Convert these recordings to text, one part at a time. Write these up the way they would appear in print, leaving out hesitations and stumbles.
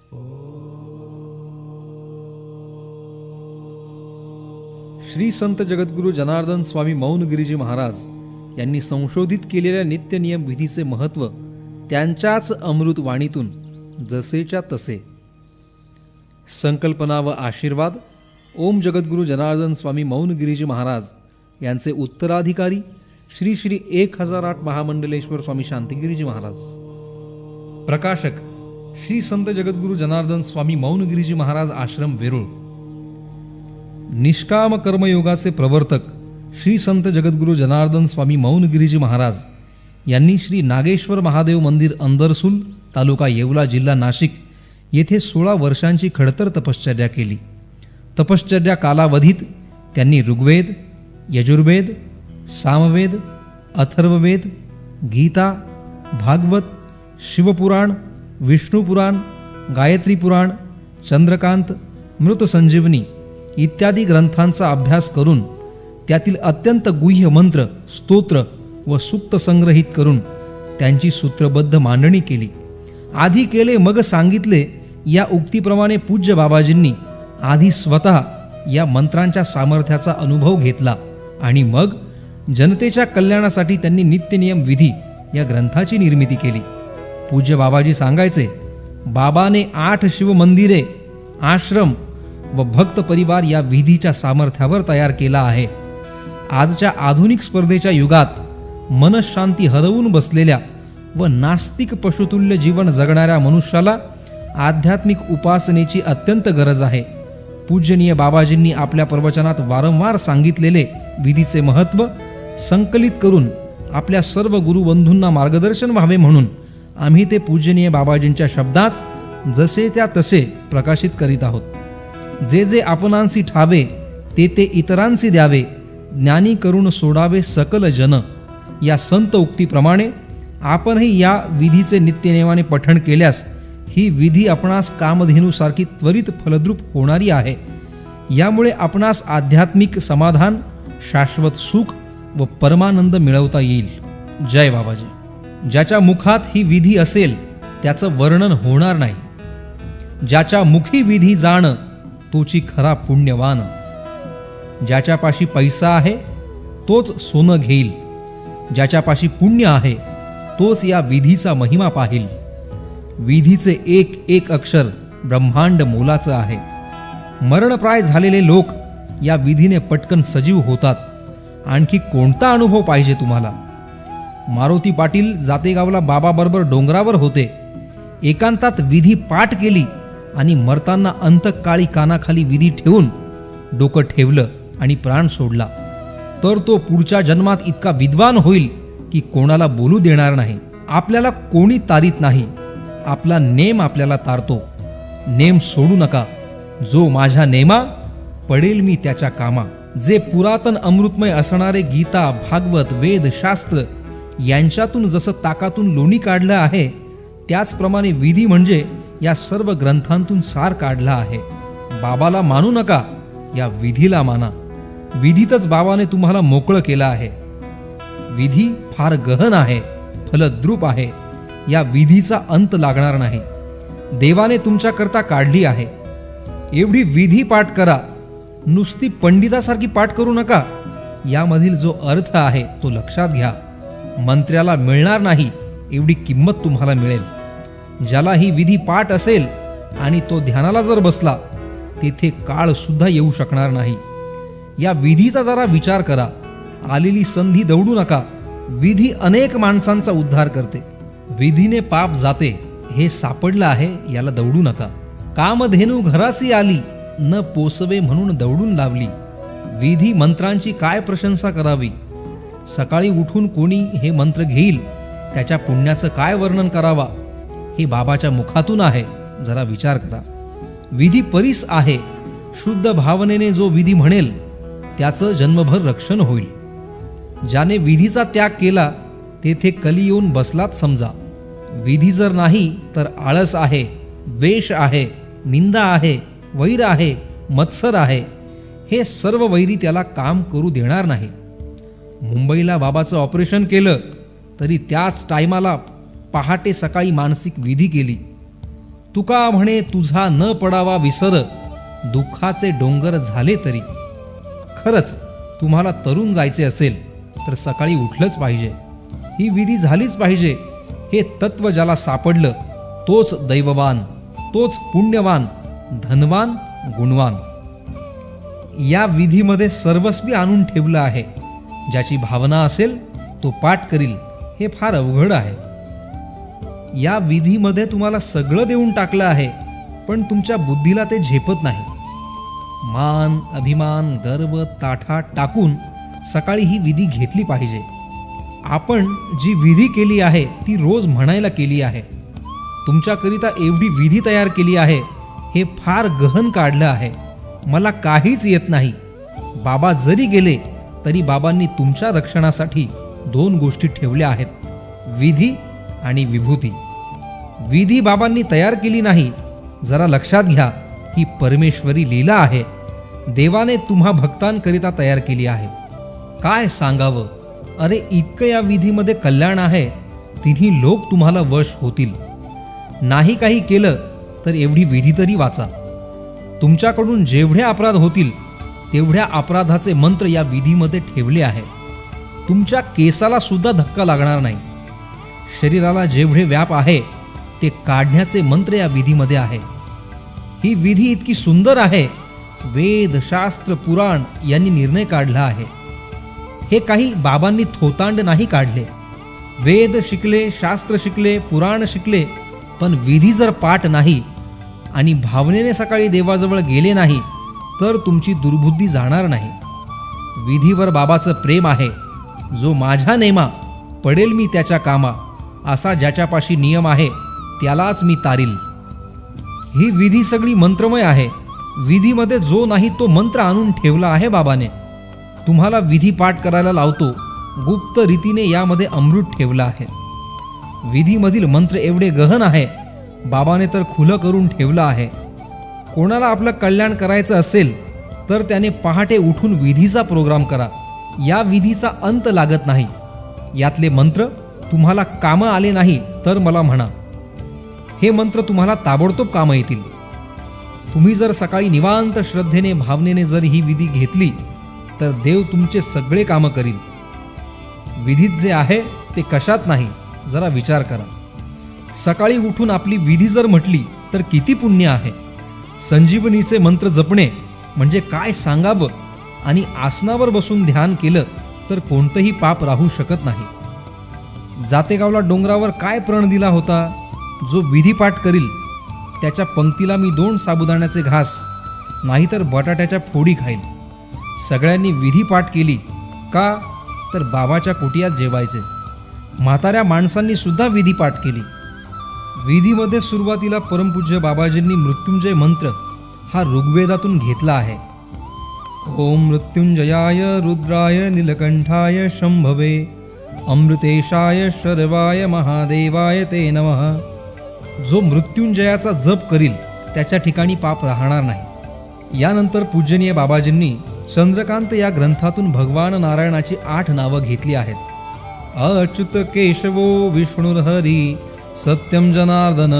श्री संत जगद्गुरू जनार्दन स्वामी मौनगिरीजी महाराज यांनी संशोधित केलेल्या नित्य नियम विधीचे महत्त्व त्यांच्याच अमृत वाणीतून जसेच्या तसे. संकल्पना व आशीर्वाद ओम जगद्गुरू जनार्दन स्वामी मौनगिरीजी महाराज यांचे उत्तराधिकारी श्री श्री 1008 महामंडलेश्वर स्वामी शांतिगिरीजी महाराज. प्रकाशक श्री संत जगद्गुरू जनार्दन स्वामी मौनगिरीजी महाराज आश्रम वेरूळ. निष्काम कर्मयोगाचे प्रवर्तक श्री संत जगद्गुरू जनार्दन स्वामी मौनगिरीजी महाराज यांनी श्री नागेश्वर महादेव मंदिर अंदरसूल तालुका येवला जिल्हा नाशिक येथे 16 वर्षांची खडतर तपश्चर्या केली. तपश्चर्या कालावधीत त्यांनी ऋग्वेद, यजुर्वेद, सामवेद, अथर्ववेद, गीता, भागवत, शिवपुराण, विष्णुपुराण, गायत्री पुराण, चंद्रकांत, मृतसंजीवनी इत्यादी ग्रंथांचा अभ्यास करून त्यातील अत्यंत गुह्य मंत्र, स्तोत्र व सूक्त संग्रहित करून त्यांची सूत्रबद्ध मांडणी केली. आधी केले मग सांगितले या उक्तीप्रमाणे पूज्य बाबाजींनी आधी स्वतः या मंत्रांच्या सामर्थ्याचा अनुभव घेतला आणि मग जनतेच्या कल्याणासाठी त्यांनी नित्यनियम विधी या ग्रंथाची निर्मिती केली. पूज्य बाबाजी सांगायचे, बाबाने 8 शिवमंदिरे, आश्रम व भक्त परिवार या विधीच्या सामर्थ्यावर तयार केला आहे. आजच्या आधुनिक स्पर्धेच्या युगात मनशांती हरवून बसलेल्या व नास्तिक पशुतुल्य जीवन जगणाऱ्या मनुष्याला आध्यात्मिक उपासनेची अत्यंत गरज आहे. पूजनीय बाबाजींनी आपल्या प्रवचनात वारंवार सांगितलेले विधीचे महत्त्व संकलित करून आपल्या सर्व गुरुबंधूंना मार्गदर्शन व्हावे म्हणून आम्ही ते पूजनीय बाबाजींच्या शब्दात जसे त्या तसे प्रकाशित करीत आहोत. जे जे आपणांसी ठावे ते ते इतरांसी द्यावे, ज्ञानी करून सोडावे सकल जन या संत उक्तीप्रमाणे आपणही या विधीचे नित्यनेमाने पठण केल्यास ही विधी आपणास कामधेनूसारखी त्वरित फलद्रूप होणारी आहे. यामुळे आपणास आध्यात्मिक समाधान, शाश्वत सुख व परमानंद मिळवता येईल. जय बाबाजी. ज्याच्या मुखात ही विधी असेल त्याचं वर्णन होणार नाही. ज्याच्या मुखी विधी जाण तोची खरा पुण्यवान. ज्याच्यापाशी पैसा आहे तोच सोनं घेईल. ज्याच्यापाशी पुण्य आहे तोच या विधीचा महिमा पाहिल. विधीचे एक एक अक्षर ब्रह्मांड मोलाचं आहे. मरणप्राय झालेले लोक या विधीने पटकन सजीव होतात. आणखी कोणता अनुभव पाहिजे तुम्हाला? मारुती पाटील जातेगावला बाबाबरोबर डोंगरावर होते. एकांतात विधी पाठ केली आणि मरताना अंतकाळी कानाखाली विधी ठेवून डोकं ठेवलं आणि प्राण सोडला. तर तो पुढच्या जन्मात इतका विद्वान होईल की कोणाला बोलू देणार नाही. आपल्याला कोणी तारीत नाही, आपला नेम आपल्याला तारतो. नेम सोडू नका. जो माझ्या नेमा पडेल मी त्याच्या कामा. जे पुरातन अमृतमय असणारे गीता, भागवत, वेद, शास्त्र यांच्यातून जसं ताकातून लोणी काढलं आहे त्याचप्रमाणे विधी म्हणजे या सर्व ग्रंथांतून सार काढला आहे. बाबाला मानू नका, या विधीला माना. विधीतच बाबाने तुम्हाला मोकळं केलं आहे. विधी फार गहन आहे, फलद्रूप आहे. या विधीचा अंत लागणार नाही. देवाने तुमच्याकरता काढली आहे. एवढी विधी पाठ करा. नुसती पंडितासारखी पाठ करू नका. यामधील जो अर्थ आहे तो लक्षात घ्या. मंत्र्याला मिळणार नाही एवढी किंमत तुम्हाला मिळेल. ज्याला ही विधी पाठ असेल आणि तो ध्यानाला जर बसला तेथे काळ सुद्धा येऊ शकणार नाही. या विधीचा जरा विचार करा. आलेली संधी दवडू नका. विधी अनेक माणसांचा उद्धार करते. विधीने पाप जाते हे सापडलं आहे, याला दवडू नका. कामधेनू घरासी आली, न पोसवे म्हणून दवडून लावली. विधी मंत्रांची काय प्रशंसा करावी. सकाळी उठून कोणी हे मंत्र घेईल त्याच्या पुण्याचं काय वर्णन करावा. हे बाबाच्या मुखातून आहे, जरा विचार करा. विधी परीस आहे. शुद्ध भावनेने जो विधी म्हणेल त्याचं जन्मभर रक्षण होईल. ज्याने विधीचा त्याग केला तेथे कली येऊन बसलाच समजा. विधी जर नाही तर आळस आहे, द्वेष आहे, निंदा आहे, वैर आहे, मत्सर आहे. हे सर्व वैरी त्याला काम करू देणार नाही. मुंबईला बाबाचं ऑपरेशन केलं तरी त्याच टायमाला पहाटे सकाळी मानसिक विधी केली. तुका म्हणे तुझा न पडावा विसर, दुःखाचे डोंगर झाले तरी. खरंच तुम्हाला तरुण जायचे असेल तर सकाळी उठलंच पाहिजे. ही विधी झालीच पाहिजे. हे तत्व ज्याला सापडलं तोच दैववान, तोच पुण्यवान, धनवान, गुणवान. या विधीमध्ये सर्वस्वी आणून ठेवलं आहे. ज्याची भावना असेल तो पाठ करील. हे फार अवघड आहे. या विधीमध्ये तुम्हाला सगळं देऊन टाकलं आहे, पण तुमच्या बुद्धीला ते झेपत नाही. मान, अभिमान, गर्व, ताठा टाकून सकाळी ही विधी घेतली पाहिजे. आपण जी विधी केली आहे ती रोज म्हणायला केली आहे. तुमच्याकरिता एवढी विधी तयार केली आहे, हे फार गहन काढलं आहे. मला काहीच येत नाही. बाबा जरी गेले तरी बाबांनी तुमच्या रक्षणासाठी 2 गोष्टी ठेवल्या आहेत, विधी आणि विभूती. विधी बाबांनी तयार केली नाही. जरा लक्षात घ्या, ही परमेश्वरी लीला आहे. देवाने तुम्हा भक्तांकरिता तयार केली आहे. काय सांगावं. अरे इतकं या विधीमध्ये कल्याण आहे, तिन्ही लोक तुम्हाला वश होतील. नाही काही केलं तर एवढी विधी तरी वाचा. तुमच्याकडून जेवढे अपराध होतील तेवढ्या अपराधाचे मंत्र या विधीमध्ये ठेवले आहे. तुमच्या केसाला सुद्धा धक्का लागणार नाही. शरीराला जेवढे व्याप आहे ते काढण्याचे मंत्र या विधीमध्ये आहे. ही विधी इतकी सुंदर आहे. वेद, शास्त्र, पुराण यांनी निर्णय काढला आहे. हे काही बाबांनी थोतांड नाही काढले. वेद शिकले, शास्त्र शिकले, पुराण शिकले, पण विधी जर पाठ नाही आणि भावनेने सकाळी देवाजवळ गेले नाही तर तुमची दुर्बुद्धी जाणार नाही. विधीवर बाबाचं प्रेम आहे. जो माझ्या नेमा पडेल मी त्याच्या कामा, असा ज्याच्यापाशी नियम आहे त्यालाच मी तारील. ही विधी सगळी मंत्रमय आहे. विधीमध्ये जो नाही तो मंत्र आणून ठेवला आहे बाबाने. तुम्हाला विधी पाठ करायला लावतो. गुप्त रीतीने यामध्ये अमृत ठेवलं आहे. विधीमधील मंत्र एवढे गहन आहे, बाबाने तर खुलं करून ठेवलं आहे. कोणाला आपलं कल्याण करायचं असेल तर त्याने पहाटे उठून विधीचा प्रोग्राम करा. या विधीचा अंत लागत नाही. यातले मंत्र तुम्हाला कामं आले नाही तर मला म्हणा. हे मंत्र तुम्हाला ताबडतोब कामं येतील. तुम्ही जर सकाळी निवांत श्रद्धेने, भावनेने जर ही विधी घेतली तर देव तुमचे सगळे कामं करील. विधीत जे आहे ते कशात नाही, जरा विचार करा. सकाळी उठून आपली विधी जर म्हटली तर किती पुण्य आहे. संजीवनीचे मंत्र जपणे म्हणजे काय सांगावं. आणि आसनावर बसून ध्यान केलं तर कोणतंही पाप राहू शकत नाही. जातेगावला डोंगरावर काय प्रण दिला होता. जो विधी पाठ करील त्याच्या पंक्तीला मी 2 साबुदाण्याचे घास नाहीतर बटाट्याच्या फोडी खाईल. सगळ्यांनी विधी पाठ केली का तर बाबाच्या कुटियात जेवायचे. म्हाताऱ्या माणसांनी सुद्धा विधी पाठ केली. विधीमध्ये सुरुवातीला परमपूज्य बाबाजींनी मृत्युंजय मंत्र हा ऋग्वेदातून घेतला आहे. ओम मृत्युंजयाय रुद्राय नीलकंठाय शंभवे अमृतेशाय शर्वाय महादेवाय ते नमः. जो मृत्युंजयाचा जप करील त्याच्या ठिकाणी पाप राहणार नाही. यानंतर पूजनीय बाबाजींनी चंद्रकांत या ग्रंथातून भगवान नारायणाची 8 नावं घेतली आहेत. अच्युत केशवो विष्णुर्हरी सत्यम जनार्दन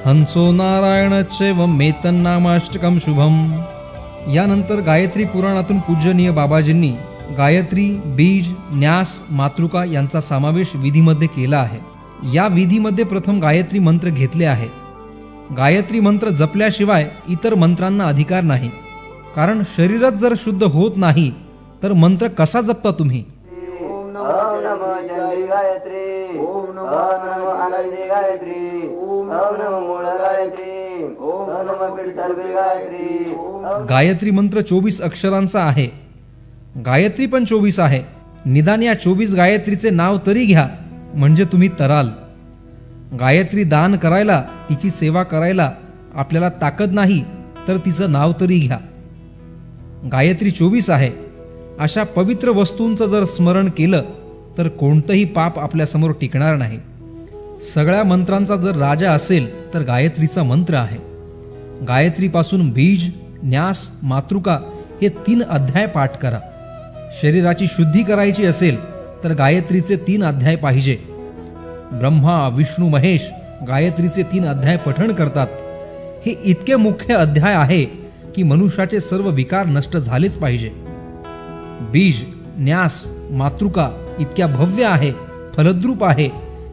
हंसो नारायण चैव मेतन्नामाष्टकम शुभम. यानंतर गायत्री पुराणातून पूजनीय बाबाजींनी गायत्री, बीज, न्यास, मातृका यांचा समावेश विधीमध्ये केला आहे. या विधीमध्ये प्रथम गायत्री मंत्र घेतले आहे. गायत्री मंत्र जपल्याशिवाय इतर मंत्रांना अधिकार नाही. कारण शरीरच जर शुद्ध होत नाही तर मंत्र कसा जपता तुम्ही. ओम नमः चंडी गायत्री. ओम नमः आनंदी गायत्री. ओम नमः मूळ गायत्री. ओम नमः पिठ्ठलवी गायत्री. गायत्री मंत्र 24 अक्षरांचा आहे. गायत्री पण 24 आहे. निदान या 24 गायत्रीचे नाव तरी घ्या म्हणजे तुम्ही तराल. गायत्री दान करायला, तिची सेवा करायला आपल्याला ताकद नाही तर तिचं नाव तरी घ्या. गायत्री 24 आहे. अशा पवित्र वस्तूंचं जर स्मरण केलं तर कोणतंही पाप आपल्यासमोर टिकणार नाही. सगळ्या मंत्रांचा जर राजा असेल तर गायत्रीचा मंत्र आहे. गायत्रीपासून बीज, न्यास, मातृका हे 3 अध्याय पाठ करा. शरीराची शुद्धी करायची असेल तर गायत्रीचे 3 अध्याय पाहिजे. ब्रह्मा, विष्णू, महेश गायत्रीचे 3 अध्याय पठण करतात. हे इतके मुख्य अध्याय आहे की मनुष्याचे सर्व विकार नष्ट झालेच पाहिजे. बीज, न्यास, मातृका इतक्या भव्य आहे, फलद्रूप आहे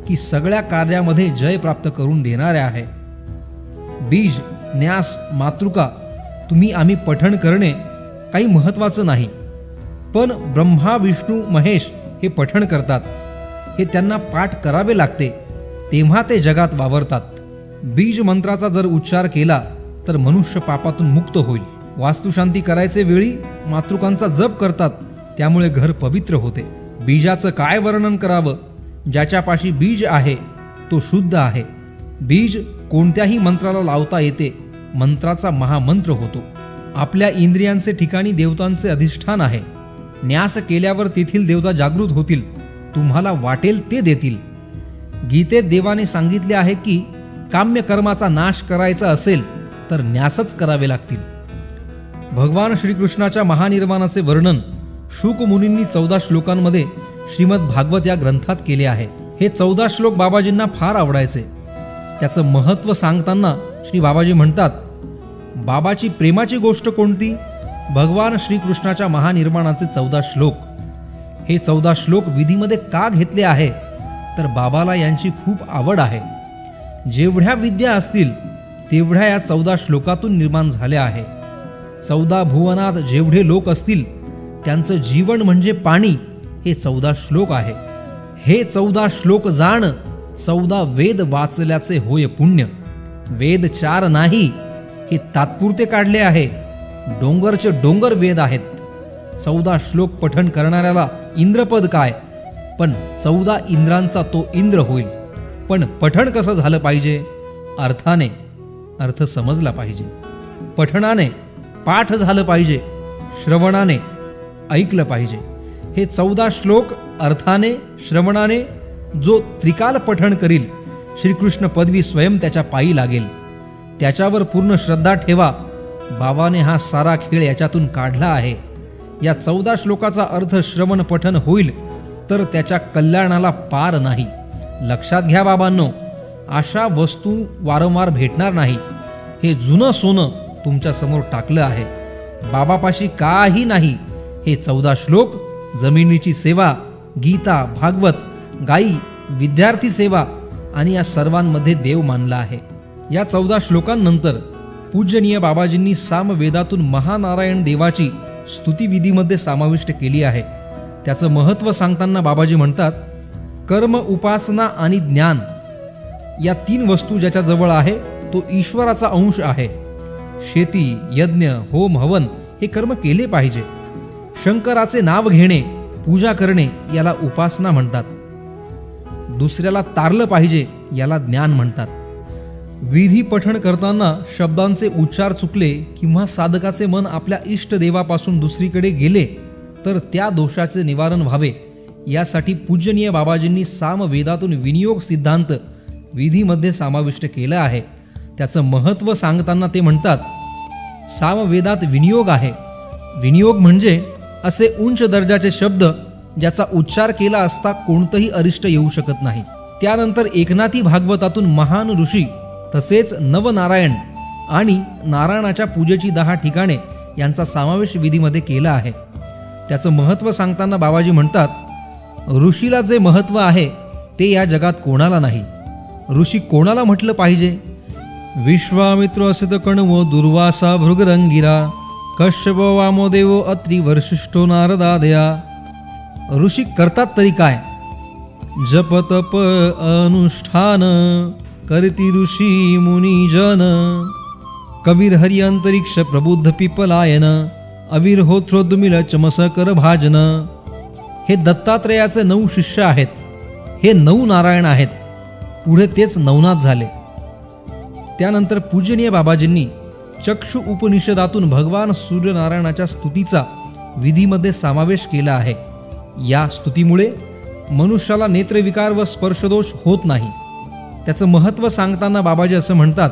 की सगळ्या कार्यामध्ये जय प्राप्त करून देणारे आहे. बीज, न्यास, मातृका तुम्ही आम्ही पठण करणे काही महत्त्वाचं नाही, पण ब्रह्मा, विष्णू, महेश हे पठण करतात. हे त्यांना पाठ करावे लागते, तेव्हा ते जगात वावरतात. बीज मंत्राचा जर उच्चार केला तर मनुष्य पापातून मुक्त होईल. वास्तुशांती करायचे वेळी मातृकांचा जप करतात, त्यामुळे घर पवित्र होते. बीजाचं काय वर्णन करावं? ज्याच्यापाशी बीज आहे तो शुद्ध आहे. बीज कोणत्याही मंत्राला लावता येते, मंत्राचा महामंत्र होतो. आपल्या इंद्रियांचे ठिकाणी देवतांचे अधिष्ठान आहे. न्यास केल्यावर तेथील देवता जागृत होतील, तुम्हाला वाटेल ते देतील. गीतेत देवाने सांगितले आहे की काम्य कर्माचा नाश करायचा असेल तर न्यासच करावे लागतील. भगवान श्रीकृष्णाच्या महानिर्वाणाचे वर्णन शुक मुनींनी 14 श्लोकांमध्ये श्रीमद भागवत या ग्रंथात केले आहे. हे 14 श्लोक बाबाजींना फार आवडायचे. त्याचं महत्त्व सांगताना श्री बाबाजी म्हणतात, बाबाची प्रेमाची गोष्ट कोणती? भगवान श्रीकृष्णाच्या महानिर्वाणाचे 14 श्लोक. हे 14 श्लोक विधीमध्ये का घेतले आहे तर बाबाला यांची खूप आवड आहे. जेवढ्या विद्या असतील तेवढ्या या 14 श्लोकातून निर्माण झाल्या आहे. 14 भुवनात जेवढे लोक असतील त्यांचं जीवन म्हणजे पाणी हे 14 श्लोक आहे. हे 14 श्लोक जाण, 14 वेद वाचल्याचे होय पुण्य. वेद 4 नाही, हे तात्पुरते काढले आहे. डोंगरचे डोंगर वेद आहेत. 14 श्लोक पठण करणाऱ्याला इंद्रपद काय, पण 14 इंद्रांचा तो इंद्र होईल. पण पठण कसं झालं पाहिजे? अर्थाने, अर्थ समजला पाहिजे. पठणाने, पाठ झालं पाहिजे. श्रवणाने, ऐकलं पाहिजे. हे 14 श्लोक अर्थाने, श्रवणाने जो त्रिकाल पठण करील, श्रीकृष्ण पदवी स्वयं त्याच्या पायी लागेल. त्याच्यावर पूर्ण श्रद्धा ठेवा. बाबाने हा सारा खेळ याच्यातून काढला आहे. या 14 श्लोकाचा अर्थ श्रवण पठन होईल तर त्याच्या कल्याणाला पार नाही. लक्षात घ्या बाबांनो, अशा वस्तू वारंवार भेटणार नाही. हे जुनं सोनं तुमच्या समोर टाकलं आहे. बाबापाशी काही नाही. हे 14 श्लोक जमिनीची सेवा, गीता, भागवत, गायी, विद्यार्थी सेवा आणि या सर्वांमध्ये देव मानला आहे. या 14 श्लोकांनंतर पूजनीय बाबाजींनी सामवेदातून महानारायण देवाची स्तुतिविधीमध्ये समाविष्ट केली आहे. त्याचं महत्त्व सांगताना बाबाजी म्हणतात, कर्म, उपासना आणि ज्ञान या 3 वस्तू ज्याच्याजवळ आहे तो ईश्वराचा अंश आहे. शेती, यज्ञ, होम, हवन हे कर्म केले पाहिजे. शंकराचे नाव घेणे, पूजा करणे याला उपासना म्हणतात. दुसऱ्याला तारलं पाहिजे याला ज्ञान म्हणतात. विधी पठण करताना शब्दांचे उच्चार चुकले किंवा साधकाचे मन आपल्या इष्ट देवापासून दुसरीकडे गेले तर त्या दोषाचे निवारण व्हावे यासाठी पूजनीय बाबाजींनी सामवेदातून विनियोग सिद्धांत विधीमध्ये समाविष्ट केला आहे. त्याचं महत्त्व सांगताना ते म्हणतात, सामवेदात विनियोग आहे. विनियोग म्हणजे असे उंच दर्जाचे शब्द ज्याचा उच्चार केला असता कोणतंही अरिष्ट येऊ शकत नाही. त्यानंतर एकनाथी भागवतातून महान ऋषी तसेच नवनारायण आणि नारायणाच्या पूजेची 10 ठिकाणे यांचा समावेश विधीमध्ये केला आहे. त्याचं महत्त्व सांगताना बाबाजी म्हणतात, ऋषीला जे महत्त्व आहे ते या जगात कोणाला नाही. ऋषी कोणाला म्हटलं पाहिजे? विश्वामित्र असित कण्व, दुर्वासा, भृगरंगिरा, कश्यप, वामदेव, अत्री, वसिष्ठो, नारदादया. ऋषी करतात तरी काय? जप, तप, अनुष्ठान करती ऋषी मुनिजन. कबीर हरी अंतरिक्ष प्रबुद्ध पिपलायन, अवीर होत्रोद्मिल चमस कर भाजन. हे दत्तात्रेयाचे 9 शिष्य आहेत. हे 9 नारायण आहेत. पुढे तेच नवनाथ झाले. त्यानंतर पूजनीय बाबाजींनी चक्षु उपनिषदातून भगवान सूर्यनारायणाच्या स्तुतीचा विधीमध्ये समावेश केला आहे. या स्तुतीमुळे मनुष्याला नेत्रविकार व स्पर्शदोष होत नाही. त्याचं महत्त्व सांगताना बाबाजी असं म्हणतात,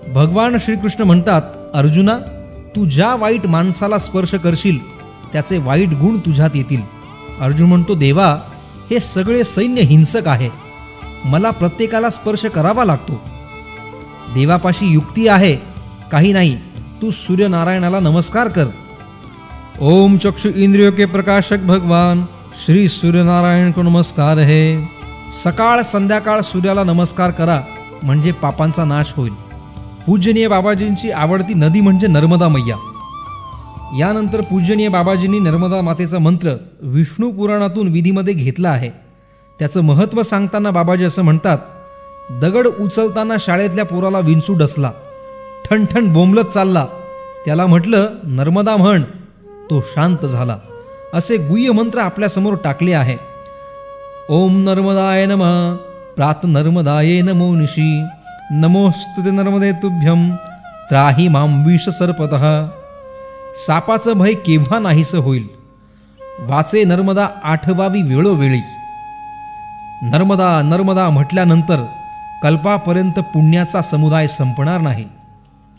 भगवान श्रीकृष्ण म्हणतात, अर्जुना, तू ज्या वाईट माणसाला स्पर्श करशील त्याचे वाईट गुण तुझ्यात येतील. अर्जुन म्हणतो, देवा, हे सगळे सैन्य हिंसक आहे. मला प्रत्येकाला स्पर्श करावा लागतो. देवापाशी युक्ती आहे काही नाही, तू सूर्यनारायणाला नमस्कार कर. ओम चक्षु इंद्रियों के प्रकाशक भगवान श्री सूर्यनारायण को नमस्कार है. सकाळ संध्याकाळ सूर्याला नमस्कार करा म्हणजे पापांचा नाश होईल. पूजनीय बाबाजींची आवडती नदी म्हणजे नर्मदा मैया. यानंतर पूजनीय बाबाजींनी नर्मदा मातेचा मंत्र विष्णू पुराणातून विधीमध्ये घेतला आहे. त्याचं महत्त्व सांगताना बाबाजी असं म्हणतात, दगड उचलताना शाळेतल्या पोराला विंचू डसला, ठणठण बोंबलत चालला, त्याला म्हटलं नर्मदा म्हण, तो शांत झाला. असे गुह्य मंत्र आपल्यासमोर टाकले आहे. ओम नर्मदाय नमः, प्रात नर्मदाये नमो निशी, नमोस्तुते नर्मदे तुभ्यं, त्राही मां विष सर्पतः. सापाचं भय केव्हा नाहीसं होईल. वाचे नर्मदा आठवावी वेळोवेळी. नर्मदा नर्मदा म्हटल्यानंतर कल्पापर्यंत पुण्याचा समुदाय संपणार नाही.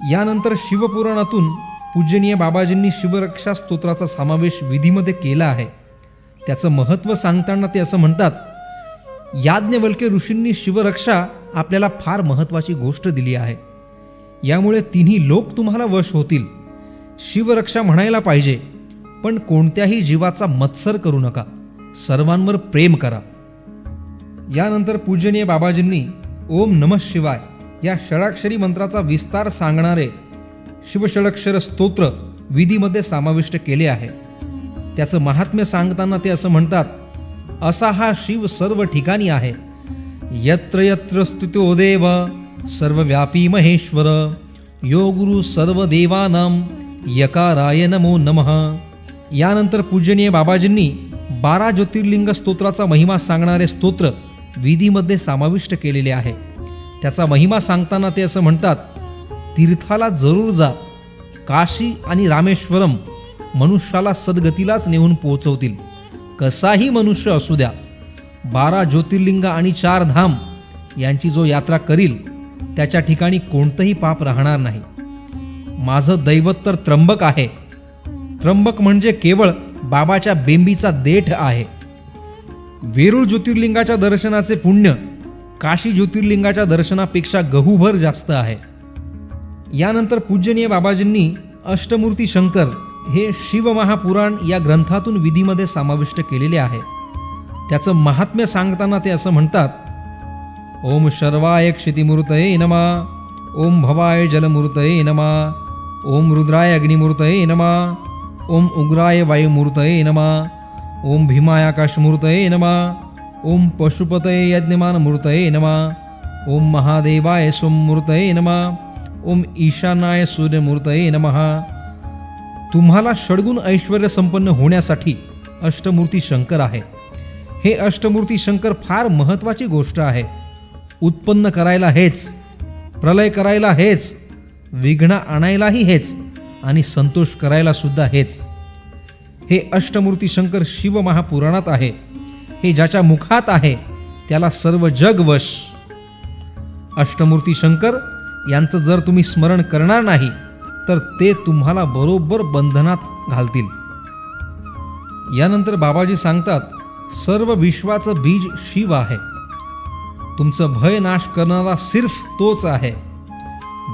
यानंतर शिवपुराणातून पूजनीय बाबाजींनी शिवरक्षा स्तोत्राचा समावेश विधीमध्ये केला आहे. त्याचं महत्त्व सांगताना ते असं म्हणतात, याज्ञवल्क्य ऋषींनी शिवरक्षा आपल्याला फार महत्त्वाची गोष्ट दिली आहे. यामुळे तिन्ही लोक तुम्हाला वश होतील. शिवरक्षा म्हणायला पाहिजे, पण कोणत्याही जीवाचा मत्सर करू नका, सर्वांवर प्रेम करा. यानंतर पूजनीय बाबाजींनी ओम नमः शिवाय या षडाक्षरी मंत्राचा विस्तार सांगणारे शिवषडाक्षर स्तोत्र विधीमध्ये समाविष्ट केले आहे. त्याचं महात्म्य सांगताना ते असं म्हणतात, असा हा शिव सर्व ठिकाणी आहे. यत्र यत्र स्तुतो देव सर्वव्यापी महेश्वर, यो गुरु सर्वदेवानां यकाराय नमो नमः. यानंतर पूजनीय बाबाजींनी 12 ज्योतिर्लिंग स्तोत्राचा महिमा सांगणारे स्तोत्र विधीमध्ये समाविष्ट केलेले आहे. त्याचा महिमा सांगताना ते असं म्हणतात, तीर्थाला जरूर जा. काशी आणि रामेश्वरम मनुष्याला सद्गतीलाच नेऊन पोहोचवतील. कसाही मनुष्य असू द्या, 12 ज्योतिर्लिंग आणि 4 धाम यांची जो यात्रा करील त्याच्या ठिकाणी कोणतंही पाप राहणार नाही. माझं दैवत तर त्र्यंबक आहे. त्र्यंबक म्हणजे केवळ बाबाच्या बेंबीचा देठ आहे. वेरूळ ज्योतिर्लिंगाच्या दर्शनाचे पुण्य काशी ज्योतिर्लिंगाच्या दर्शनापेक्षा गहूभर जास्त आहे. यानंतर पूजनीय बाबाजींनी अष्टमूर्ती शंकर हे शिवमहापुराण या ग्रंथातून विधीमध्ये समाविष्ट केलेले आहे. त्याचं महात्म्य सांगताना ते असं म्हणतात, ओम शर्वाय क्षितिमूर्तये नमः, ओम भवाय जलमूर्तये नमः, ओम रुद्राय अग्निमूर्तये नमः, ओम उग्राय वायुमूर्तये नमः, ओम भीमाय आकाशमूर्तये नमः, ओम पशुपतये यज्ञमानमूर्तये नमः, ओम महादेवाय सोममूर्तये नमः, ओम ईशानाय सूर्यमूर्तये नमः. तुम्हाला षड्गुण ऐश्वर्य संपन्न होण्यासाठी अष्टमूर्ती शंकर आहे. हे अष्टमूर्ती शंकर फार महत्त्वाची गोष्ट आहे. उत्पन्न करायला हेच, प्रलय करायला हेच, विघ्न आणायलाही हेच आणि संतोष करायला सुद्धा हेच. हे अष्टमूर्ती शंकर शिव महापुराणात आहे. हे ज्याच्या मुखात आहे त्याला सर्व जग वश. अष्टमूर्ती शंकर यांचं जर तुम्ही स्मरण करणार नाही तर ते तुम्हाला बरोबर बंधनात घालतील. यानंतर बाबाजी सांगतात, सर्व विश्वाचं बीज शिव आहे. तुमचं भय नाश करणारा सिर्फ तोच आहे.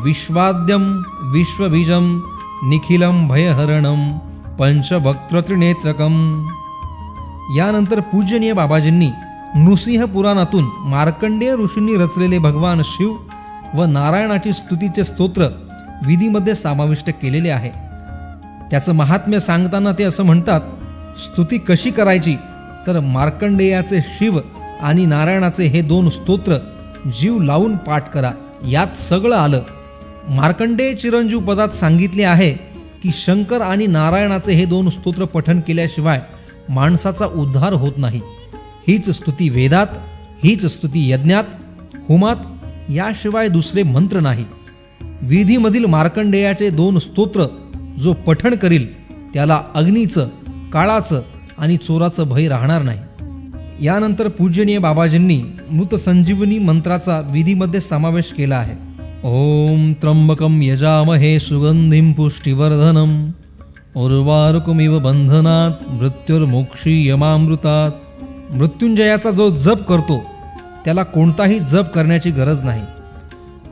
विश्वाद्यम विश्वबीजम निखिलम भयहरणम पंचवक्त्र त्रिनेत्रकम. यानंतर पूजनीय बाबाजींनी नृसिंह पुराणातून मार्कंडेय ऋषींनी रचलेले भगवान शिव व नारायणाची स्तुतीचे स्तोत्र विधीमध्ये समाविष्ट केलेले आहे. त्याचं महात्म्य सांगताना ते असं म्हणतात, स्तुती कशी करायची तर मार्कंडेयाचे शिव आणि नारायणाचे हे 2 स्तोत्र जीव लावून पाठ करा. यात सगळं आलं. मार्कंडेय चिरंजीव पदात सांगितले आहे की शंकर आणि नारायणाचे हे 2 स्तोत्र पठन केल्याशिवाय माणसाचा उद्धार होत नाही. हीच स्तुती वेदात, हीच स्तुती यज्ञात, होमात, याशिवाय दुसरे मंत्र नाही. विधीमधील मार्कंडेयाचे 2 स्तोत्र जो पठण करील त्याला अग्नीचं, काळाचं आणि चोराचं भय राहणार नाही. यानंतर पूजनीय बाबाजींनी मृत संजीवनी मंत्राचा विधीमध्ये समावेश केला आहे. ओम त्र्यंबकम यजामहे सुगंधिं पुष्टिवर्धनम उर्वारुकमिव बंधनात मृत्युर्मोक्षीयमामृतात. मृत्युंजयाचा जो जप करतो त्याला कोणताही जप करण्याची गरज नाही,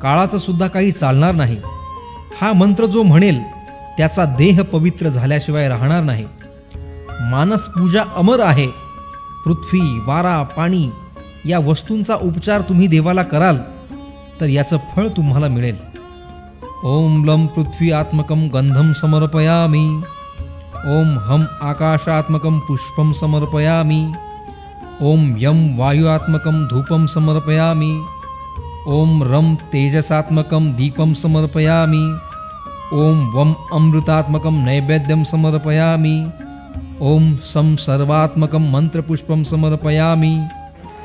काळाचं सुद्धा काही चालणार नाही. हा मंत्र जो म्हणेल त्याचा देह पवित्र झाल्याशिवाय राहणार नाही. मानस पूजा अमर आहे. पृथ्वी, वारा, पाणी या वस्तूंचा उपचार तुम्ही देवाला कराल तर याचं फळ तुम्हाला मिळेल. ओम लं पृथ्वी आत्मकं गंधम समर्पयामि. ओम हम आकाशात्मकं पुष्पं समर्पयामि. ओम यम वायुआत्मकं धूपं समर्पयामि. ओम रम तेजसात्मकं दीपं समर्पयामि. ओम वम अमृतात्मकं नैवेद्यं समर्पयामि. ओम सं सर्वात्मकं मंत्रपुष्पं समर्पयामि.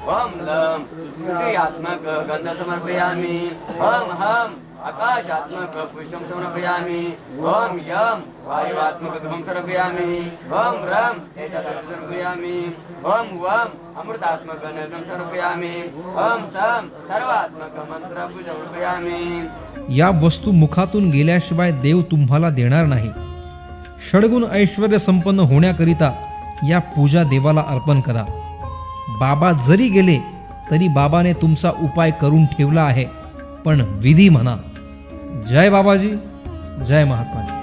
ओम लं पृथ्वीयात्मक गंध समर्पयामि. ओम हम आकाशात्मक पुष्पं समर्पयामि. ओम यम वायुआत्मक धूपं समर्पयामि. ओम रम तेजसात्मकं समर्पयामि. ओम वम अमृतात्मक नैवेद्यं समर्पयामि. ओम सं सर्वात्मक मंत्रपुष्पं समर्पयामि. या वस्तू मुखातून गेल्याशिवाय देव तुम्हाला देणार नाही. षडगुण ऐश्वर्य संपन्न होण्याकरिता या पूजा देवाला अर्पण करा. बाबा जरी गेले तरी बाबाने तुमचा उपाय करून ठेवला आहे, पण विधी म्हणा. जय बाबाजी, जय महात्माजी.